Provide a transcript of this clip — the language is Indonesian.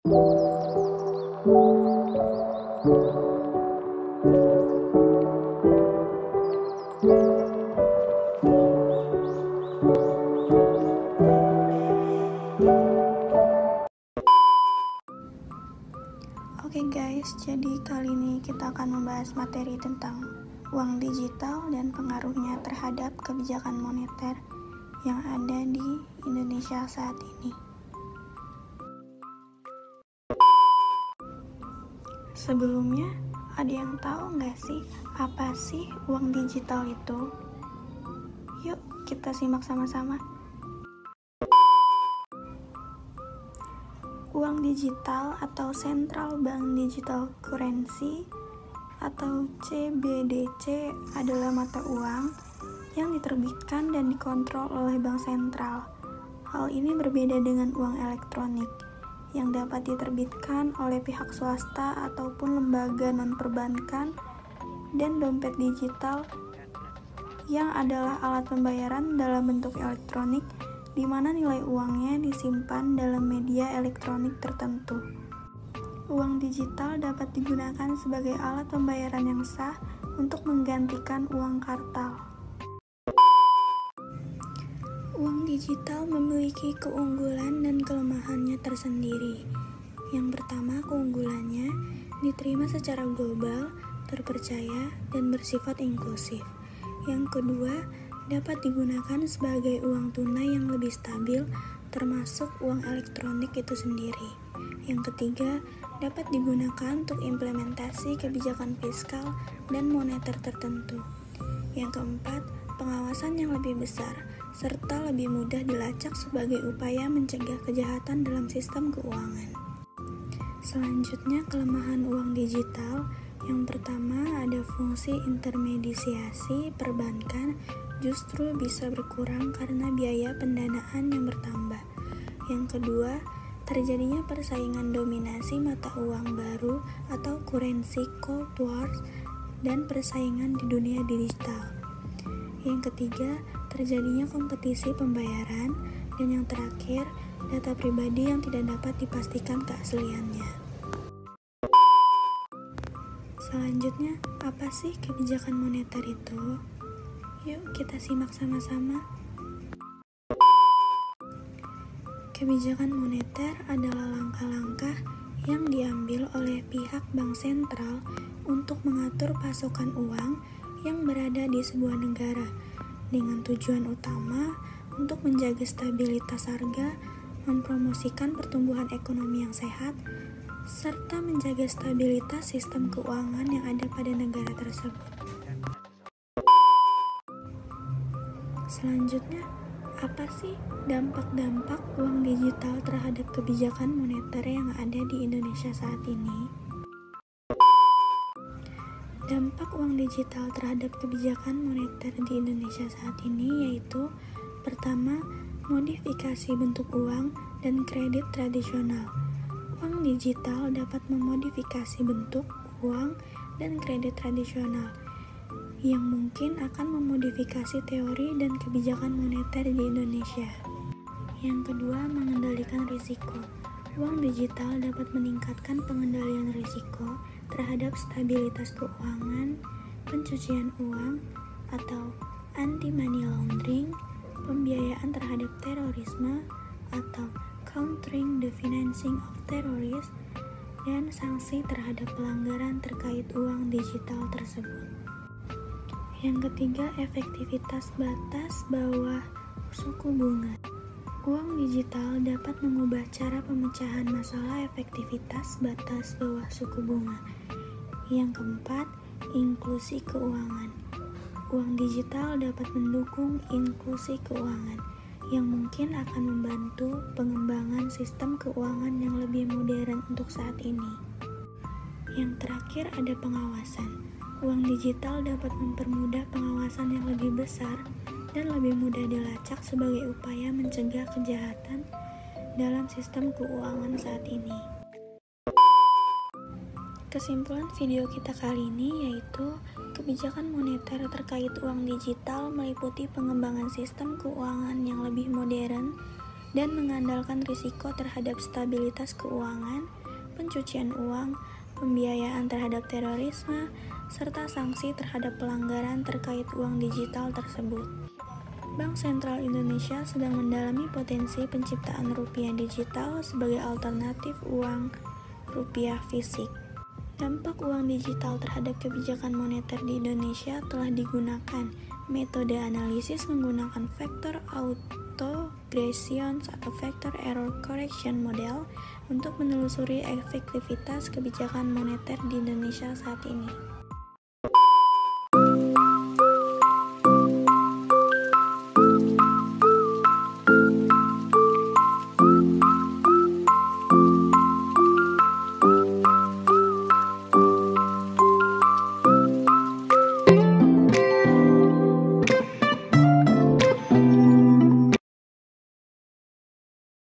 Oke guys, jadi kali ini kita akan membahas materi tentang uang digital dan pengaruhnya terhadap kebijakan moneter yang ada di Indonesia saat ini. Sebelumnya, ada yang tahu nggak sih apa sih uang digital itu? Yuk kita simak sama-sama. Uang digital atau Central Bank Digital Currency atau CBDC adalah mata uang yang diterbitkan dan dikontrol oleh bank sentral. Hal ini berbeda dengan uang elektronik yang dapat diterbitkan oleh pihak swasta ataupun lembaga non-perbankan, dan dompet digital yang adalah alat pembayaran dalam bentuk elektronik di mana nilai uangnya disimpan dalam media elektronik tertentu. Uang digital dapat digunakan sebagai alat pembayaran yang sah untuk menggantikan uang kartal. Uang digital memiliki keunggulan dan kelemahannya tersendiri. Yang pertama, keunggulannya diterima secara global, terpercaya, dan bersifat inklusif. Yang kedua, dapat digunakan sebagai uang tunai yang lebih stabil, termasuk uang elektronik itu sendiri. Yang ketiga, dapat digunakan untuk implementasi kebijakan fiskal dan moneter tertentu. Yang keempat, pengawasan yang lebih besar, serta lebih mudah dilacak sebagai upaya mencegah kejahatan dalam sistem keuangan. Selanjutnya, kelemahan uang digital. Yang pertama, ada fungsi intermediasi perbankan justru bisa berkurang karena biaya pendanaan yang bertambah. Yang kedua, terjadinya persaingan dominasi mata uang baru atau currency cold wars dan persaingan di dunia digital. Yang ketiga, terjadinya kompetisi pembayaran. Dan yang terakhir, data pribadi yang tidak dapat dipastikan keasliannya. Selanjutnya, apa sih kebijakan moneter itu? Yuk kita simak sama-sama. Kebijakan moneter adalah langkah-langkah yang diambil oleh pihak bank sentral untuk mengatur pasokan uang yang berada di sebuah negara dengan tujuan utama untuk menjaga stabilitas harga, mempromosikan pertumbuhan ekonomi yang sehat, serta menjaga stabilitas sistem keuangan yang ada pada negara tersebut. Selanjutnya, apa sih dampak-dampak uang digital terhadap kebijakan moneter yang ada di Indonesia saat ini? Dampak uang digital terhadap kebijakan moneter di Indonesia saat ini yaitu: pertama, modifikasi bentuk uang dan kredit tradisional. Uang digital dapat memodifikasi bentuk uang dan kredit tradisional yang mungkin akan memodifikasi teori dan kebijakan moneter di Indonesia. Yang kedua, mengendalikan risiko. Uang digital dapat meningkatkan pengendalian risiko terhadap stabilitas keuangan, pencucian uang atau anti-money laundering, pembiayaan terhadap terorisme atau countering the financing of terrorists, dan sanksi terhadap pelanggaran terkait uang digital tersebut. Yang ketiga, efektivitas batas bawah suku bunga. Uang digital dapat mengubah cara pemecahan masalah efektivitas batas bawah suku bunga. Yang keempat, inklusi keuangan. Uang digital dapat mendukung inklusi keuangan yang mungkin akan membantu pengembangan sistem keuangan yang lebih modern untuk saat ini. Yang terakhir, ada pengawasan. Uang digital dapat mempermudah pengawasan yang lebih besar dan lebih mudah dilacak sebagai upaya mencegah kejahatan dalam sistem keuangan saat ini. Kesimpulan video kita kali ini yaitu kebijakan moneter terkait uang digital meliputi pengembangan sistem keuangan yang lebih modern dan mengandalkan risiko terhadap stabilitas keuangan, pencucian uang, pembiayaan terhadap terorisme, serta sanksi terhadap pelanggaran terkait uang digital tersebut. Bank Sentral Indonesia sedang mendalami potensi penciptaan rupiah digital sebagai alternatif uang rupiah fisik. Dampak uang digital terhadap kebijakan moneter di Indonesia telah digunakan metode analisis menggunakan factor autogression atau factor error correction model untuk menelusuri efektivitas kebijakan moneter di Indonesia saat ini.